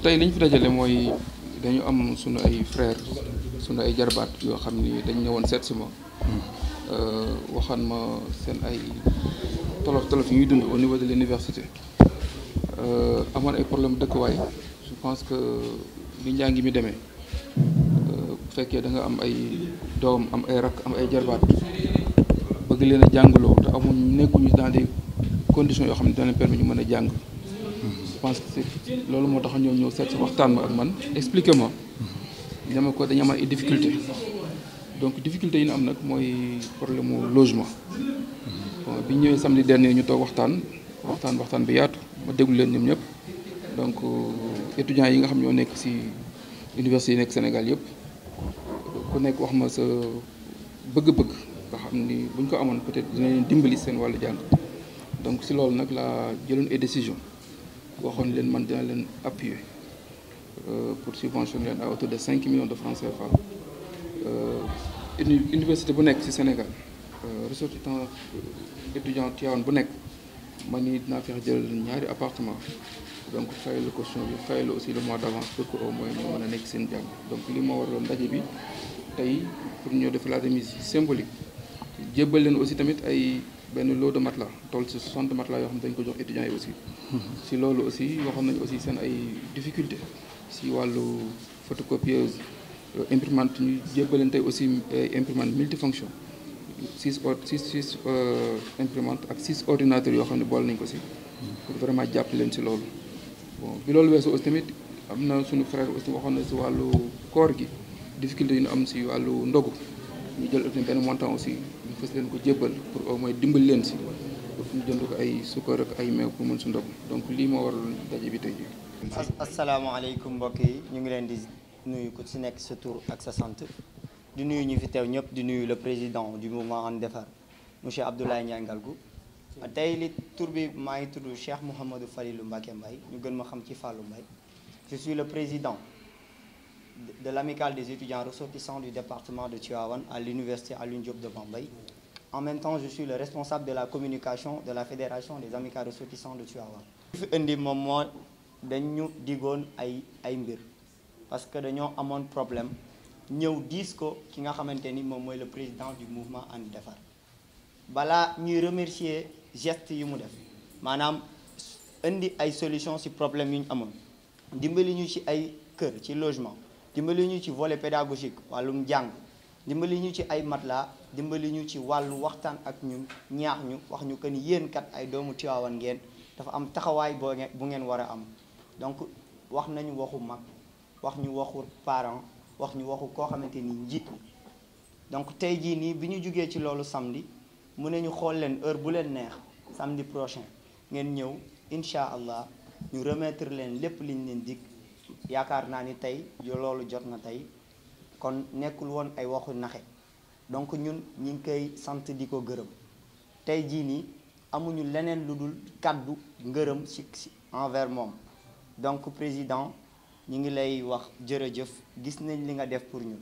tey li ñu fi dajale mooy dañu am sunu ay frères sunu ay jarbaat yoo xam ni dañ ñëwoon seet si ma waxaan ma seen ay tolof yi ñuy dund au niveau de l'université amoon ay problème dëkkuwaay. Je pense que li njàngi mi demee bu fekkee da nga am ay doom am ay rakk am ay jarbaat bëgg leen a jàngaloo te amuñ nekkuñu dans des conditions yoo xam ne dana leen permettre ñu mën a jàng. Je pense que c'est loolu moo tax ñëw seet si waxtaan ma ak man expliqué ma dama ko dañu am ay difficulté donc difficulté yi ñu am nag mooy problème mu logement. Bon bi ñëwee samedi dernier ñu toog waxtaan bi yaatu ma déglu leen ñoom ñëpp donc étudiants yi nga xam ñoo nekk ci université yi nekk Sénégal yëpp ku nekk wax ma sa bëgg-bëgg nga xam ni buñ ko amoon peut-être dina leen dimbali seen wàllu jàng donc ci loolu nag laa jëloon ay décision waxoon leen man dina leen appuyer pour subventionner leen à hauteur de 5 millions de francs CFA université bu nekk ci Sénégal ressortissant étudiant Tivaouane bu nekk man ni dinaa fexe jël ñaari appartement donc fayal la caution bi fayal la aussi le mois d'avance pour que au moins ñu mën a nekk seen jàng donc li ma waraloon ndaje bi tey pour ñoo def la remise symbolique jébbal leen aussi tamit ay benn lot de matelas toll ci 60 matelas yoo xam ne dañ ko jox étudiants yi aussi. si loolu aussi waxoon nañu aussi seen ay difficultés si wàllu photocopieuse imprimante ñu jébbal leen tey aussi imprimante multifonction 6 imprimantes ak 6 ordinateurs yoo xam ne boole nañ ko si pour vraiment jàpp leen si loolu. Bon bi loolu weesoo aussi tamit am na suñu frère aussi waxoon na si wàllu koor gi difficulté yi ñu am si wàllu ndogu ñu jël aussi benn montant aussi ñu fës leen ko jébbal pour au moins dimbali leen si pour ñu jënd ko ay sukkar ak ay meew pour mën si ndogu donc lii moo waral daje bi tey jii. asalaamaaleykum mbokk yi ñu ngi leen di nuyu ku ci nekk sa tur ak sa sant di nuyu ñu fi teew ñëpp di nuyu le président du mouvement And Defar monsieur Abdoulaye Ndiaye Ngalgou tey li tur bi maa ngi tudd Cheikh Mouhamadou Falilou Mbacké Mbaye ñu gën ma xam ci Fallou Mbaye je suis le président de l'amicale des étudiants ressortissants du département de Tivaouane à l'université Alioune Diop de Bambey. En même temps je suis le responsable de la communication de la fédération des amicales ressortissants de Tivaouane. li fi indi moom moo dañu digoon ay mbir parce que dañoo amoon problème ñëw diis ko ki nga xamante ni moom mooy le président du mouvement And Defar balaa ñuy remercier geste yi mu def maanaam indi ay solution ci problème yu ñu amoon dimbali ñu ci ay kër ci logement dimbali ñu ci volet pédagogique wàllum jàng dimbali ñu ci ay matelas dimbali ñu ci wàllu waxtaan ak ñun ñaax ñu wax ñu que ni yéen kat ay doomu Tivaouane ngeen dafa am taxawaay bu ngeen war a am donc wax nañu waxu mag wax ñu waxu parent wax ñu waxu koo xamante ni njiit donc tey jii nii bi ñu jugee ci loolu samedi mu ne ñu xool leen heure bu leen neex samedi prochain ngeen ñëw incha allah ñu remettre leen lépp liñ leen dig yaakaar naa ni tey loolu jot na tey kon nekkul woon ay waxu naxe donc ñun ñi ngi koy sant di ko gërëm tey jii nii amuñu leneen lu dul kàddu ngërëm ci envers moom donc président ñu ngi lay wax jërëjëf gis nañ li nga def pour ñun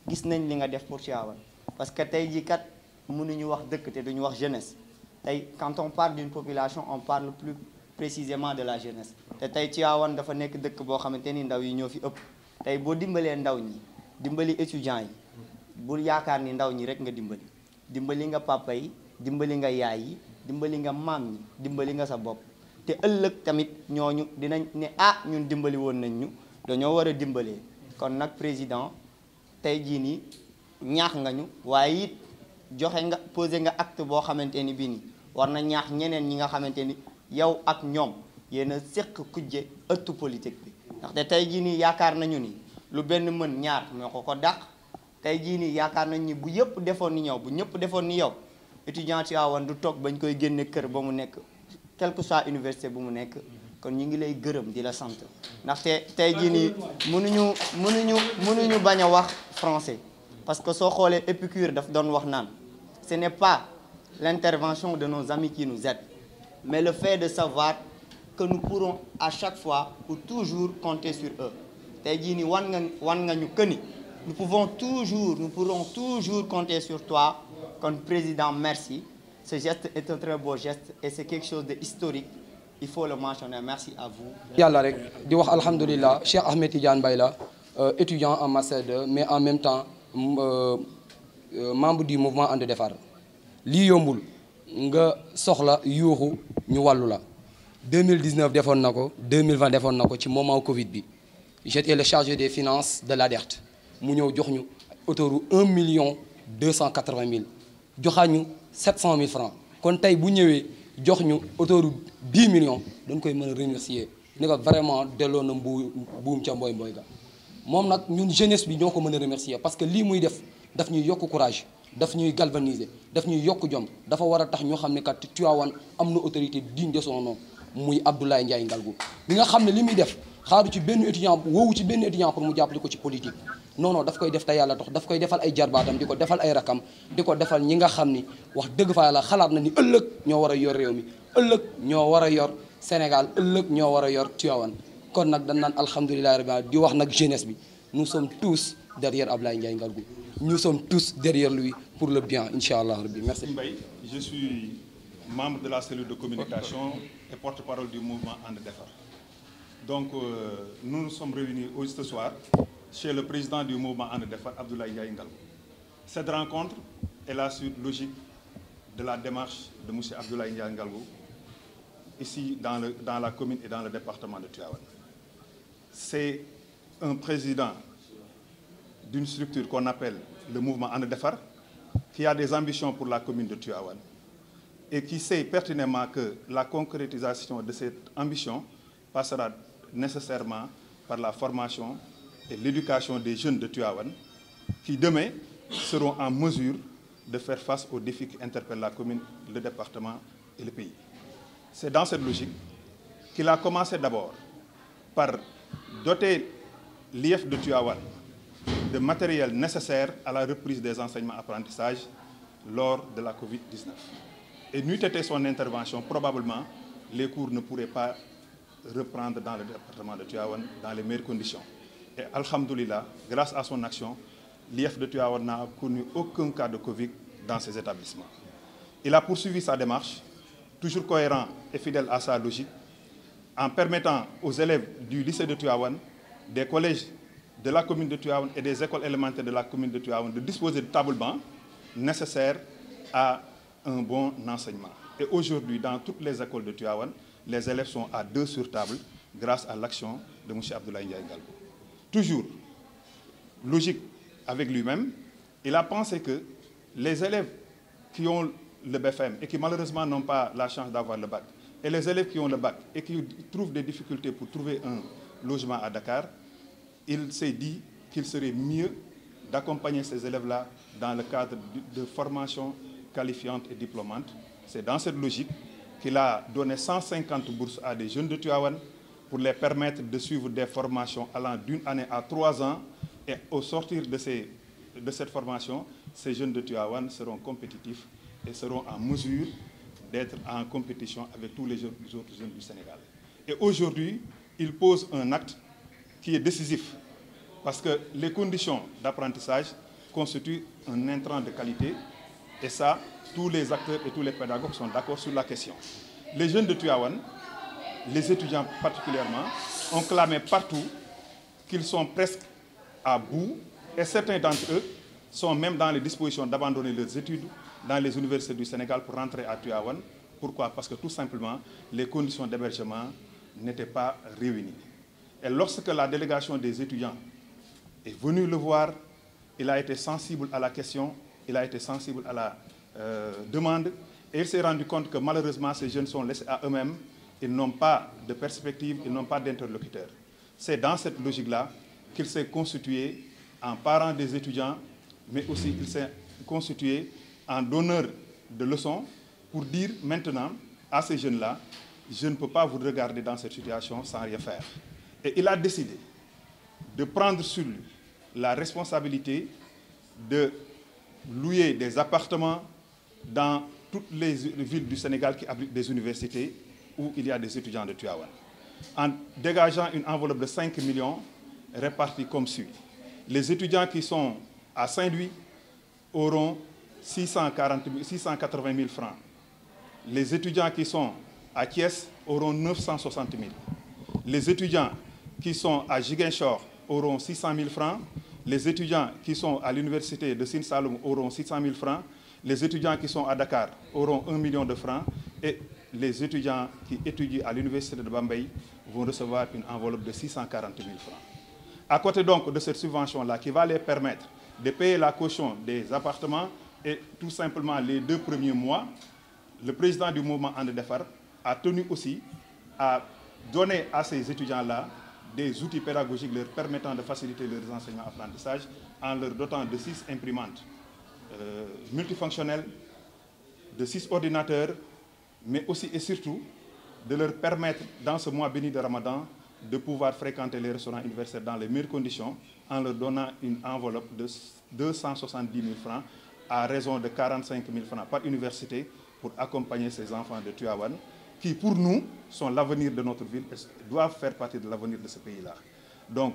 gis nañ li nga def pour Tivaouane parce que tey jii kat mënuñu wax dëkk te duñu wax jeunesse tey quand on parle d'une population on parle plus précisément de la jeunesse te tey Tivaouane dafa nekk dëkk boo xamante ni ndaw yi ñoo fi ëpp tey boo dimbalee ndaw ñi dimbali étudiants yi bul yaakaar ni ndaw ñi rek nga dimbali nga papa yi dimbali nga yaay yi dimbali nga maam ñi dimbali nga sa bopp te ëllëg tamit ñooñu dinañ ne ñun dimbali woon nañ ñu dañoo war a dimbalee kon nag président tey jii nii ñaax nga ñu waaye it joxe nga posé nga acte boo xamante ni bii nii war na ñaax ñeneen ñi nga xamante ni yow ak ñoom yéen a séq kujje ëttu politique bi ndaxte tey jii nii yaakaar nañu ni lu benn mën ñaar ñoo ko dàq tey jii nii yaakaar nañ ni bu yëpp defoon ni ñëw bu ñëpp defoon ni yow étudiant Tivaouane du toog bañ koy génne kër ba mu nekk quelle que soit université bu mu nekk kon ñu ngi lay gërëm di la sant ndaxte tey jii nii mënuñu bañ a wax français parce que soo xoolee Épicure daf doon wax naan ce n'est pas l'intervention de nos amis qui nous aide mais le fait de savoir que nous pourrons à chaque fois ou toujours compter sur eux tey jii nii wan nga ñu que ni nous pourrons toujours compter sur toi kon président merci ce geste est un très beau geste et c'est quelque chose de historique il faut le mentionner. Merci à vous. yàlla rek di wax alhamdulilah Cheikh Ahmed Tidiane Mbaye la étudiant en master 2 mais en même temps membre du mouvement And Defar lii yombul nga soxla yuuxu ñu wàllu la 2019 defoon na ko 2020 defoon na ko ci moment Covid bi j'étais le chargé des finances de l'ADERT mu ñëw jox ñu autoroute 1,280,000 joxaa ñu 700,000 francs kon tey bu ñëwee jox ñu autoroute 10 millions dañ koy mën a remercier ni ko vraiment delloo na buum ca mbooy mbooy ga moom nag ñun jeunesse bi ñoo ko mën a remercier parce que lii muy def daf ñuy yokk courage daf ñuy galvaniser daf ñuy yokk jom dafa war a tax ñoo xam ne kat Tivaouane am na autorité digne de son nom muy Abdoulaye Ndiaye Ngalgou bi nga xam ne li muy def xaaru ci benn étudiant woowu ci benn étudiant pour mu jàppale ko ci politique non non daf koy def te yàlla tax daf koy defal ay jarbaatam di ko defal ay rakam di ko defal ñi nga xam ni wax dëgg fa yàlla xalaat na ni ëllëg ñoo war a yor réew mi ëllëg ñoo war a yor Sénégal ëllëg ñoo war a yor Tivaouane kon nag dañ naan alhamdulilah rabbi di wax nag jeunesse bi nous sommes tous derrière Abdoulaye Ndiaye Ngalgou nous sommes tous derrière lui pour le bien inchallah rabbi merci. Mbaye, je suis membre de la cellule de communication et porte-parole du mouvement And Defar. Donc nous nous sommes réunis ce soir chez le président du mouvement And Defar, Abdoulaye Ndiaye Ngalgou. Cette rencontre est la suite logique de la démarche de M. Abdoulaye Ndiaye Ngalgou ici dans la commune et dans le département de Tivaouane. C'est un président d'une structure qu'on appelle le mouvement And Defar, qui a des ambitions pour la commune de Tivaouane et qui sait pertinemment que la concrétisation de cette ambition passera nécessairement par la formation et l'éducation des jeunes de Tivaouane qui demain seront en mesure de faire face aux défis qui interpellent la commune, le département et le pays. C'est dans cette logique qu'il a commencé d'abord par doter l'IF de Tivaouane de matériel nécessaire à la reprise des enseignements-apprentissages lors de la Covid-19. Et n'eût été son intervention, probablement, les cours ne pourraient pas reprendre dans le département de Tivaouane dans les meilleures conditions. Et alhamdoulilah, grâce à son action, l'IF de Tivaouane n'a connu aucun cas de Covid dans ses établissements. Il a poursuivi sa démarche, toujours cohérent et fidèle à sa logique, en permettant aux élèves du lycée de Tivaouane, des collèges de la commune de Tivaouane et des écoles élémentaires de la commune de Tivaouane de disposer de tables-bancs nécessaires à un bon enseignement. Et aujourd'hui, dans toutes les écoles de Tivaouane, les élèves sont à 2 sur table grâce à l'action de M. Abdoulaye Ndiaye Ngalgou. Toujours logique avec lui-même, il a pensé que les élèves qui ont le BFM et qui malheureusement n'ont pas la chance d'avoir le bac, et les élèves qui ont le bac et qui trouvent des difficultés pour trouver un logement à Dakar, il s'est dit qu'il serait mieux d'accompagner ces élèves-là dans le cadre de formation qualifiante et diplômante. C'est dans cette logique qu'il a donné 150 bourses à des jeunes de Tivaouane pour les permettre de suivre des formations allant d'une année à 3 ans. Et au sortir de cette formation, ces jeunes de Tivaouane seront compétitifs et seront en mesure d'être en compétition avec tous les autres jeunes du Sénégal. Et aujourd'hui, il pose un acte qui est décisif parce que les conditions d'apprentissage constituent un intrant de qualité et ça, tous les acteurs et tous les pédagogues sont d'accord sur la question. Les jeunes de Tivaouane, les étudiants particulièrement, ont clamé partout qu'ils sont presque à bout et certains d'entre eux sont même dans les dispositions d'abandonner leurs études dans les universités du Sénégal pour rentrer à Tivaouane. Pourquoi? Parce que tout simplement, les conditions d'hébergement n'étaient pas réunies. Et lorsque la délégation des étudiants est venue le voir, il a été sensible à la question, il a été sensible à la demande et il s'est rendu compte que malheureusement ces jeunes sont laissés à eux-mêmes, ils n'ont pas de perspective, ils n'ont pas d'interlocuteur. C'est dans cette logique-là qu'il s'est constitué en parent des étudiants, mais aussi il s'est constitué en donneur de leçons pour dire maintenant à ces jeunes-là, je ne peux pas vous regarder dans cette situation sans rien faire. Et il a décidé de prendre sur lui la responsabilité de louer des appartements dans toutes les villes du Sénégal qui abritent des universités où il y a des étudiants de Tivaouane, en dégageant une enveloppe de 5 millions répartie comme suit. Les étudiants qui sont à Saint-Louis auront 680 000 francs. Les étudiants qui sont à Thiès auront 960 000. Les étudiants qui sont à Ziguinchor auront 600 000 francs. Les étudiants qui sont à l'université de Sine Saloum auront 600 000 francs. Les étudiants qui sont à Dakar auront 1 million de francs. Et les étudiants qui étudient à l'université de Bambey vont recevoir une enveloppe de 640 000 francs. À côté donc de cette subvention-là qui va les permettre de payer la caution des appartements et tout simplement les 2 premiers mois, le président du mouvement And Defar a tenu aussi à donner à ces étudiants-là des outils pédagogiques leur permettant de faciliter leurs enseignements-apprentissages en leur dotant de 6 imprimantes multifonctionnelles, de 6 ordinateurs, mais aussi et surtout de leur permettre, dans ce mois béni de Ramadan, de pouvoir fréquenter les restaurants universitaires dans les meilleures conditions en leur donnant une enveloppe de 270 000 francs à raison de 45 000 francs par université pour accompagner ces enfants de Tivaouane qui, pour nous, sont l'avenir de notre ville et doivent faire partie de l'avenir de ce pays-là. Donc,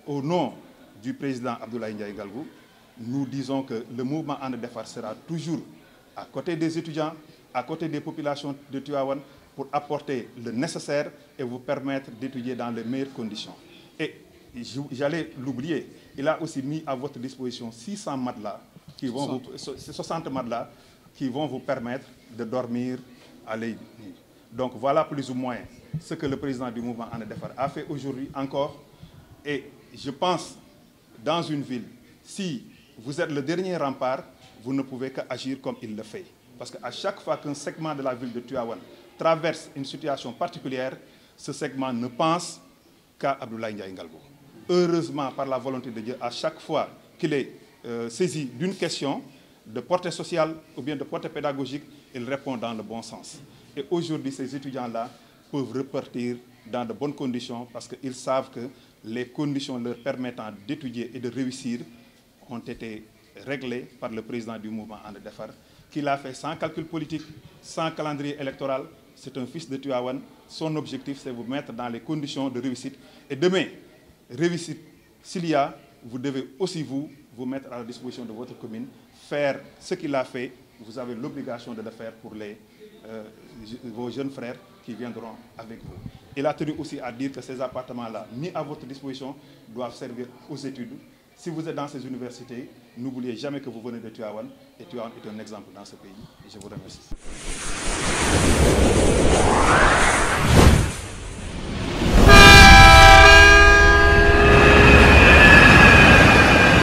au nom du président Abdoulaye Ndiaye Ngalgou, nous disons que le mouvement And Defar sera toujours à côté des étudiants, à côté des populations de Tivaouane pour apporter le nécessaire et vous permettre d'étudier dans les meilleures conditions. Et j'allais l'oublier, il a aussi mis à votre disposition 600 matelas, 60 matelas qui vont vous permettre de dormir à l'œil nu. Donc voilà plus ou moins ce que le président du mouvement And Defar a fait aujourd'hui encore. Et je pense, dans une ville, si vous êtes le dernier rempart, vous ne pouvez qu'agir comme il le fait. Parce qu'à chaque fois qu'un segment de la ville de Tivaouane traverse une situation particulière, ce segment ne pense qu'à Abdoulaye Ndiaye Ngalgou. Heureusement, par la volonté de Dieu, à chaque fois qu'il est saisi d'une question de portée sociale ou bien de portée pédagogique, il répond dans le bon sens. Et aujourd'hui, ces étudiants-là peuvent repartir dans de bonnes conditions parce qu'ils savent que les conditions leur permettant d'étudier et de réussir ont été réglées par le président du mouvement And Defar, qu'il a fait sans calcul politique, sans calendrier électoral. C'est un fils de Tivaouane. Son objectif, c'est de vous mettre dans les conditions de réussite. Et demain, réussite, s'il y a, vous devez aussi vous mettre à la disposition de votre commune, faire ce qu'il a fait. Vous avez l'obligation de le faire pour vos jeunes frères qui viendront avec vous. Il a tenu aussi à dire que ces appartements-là, mis à votre disposition, doivent servir aux études. Si vous êtes dans ces universités, n'oubliez jamais que vous venez de Tivaouane et Tivaouane est un exemple dans ce pays. Et je vous remercie.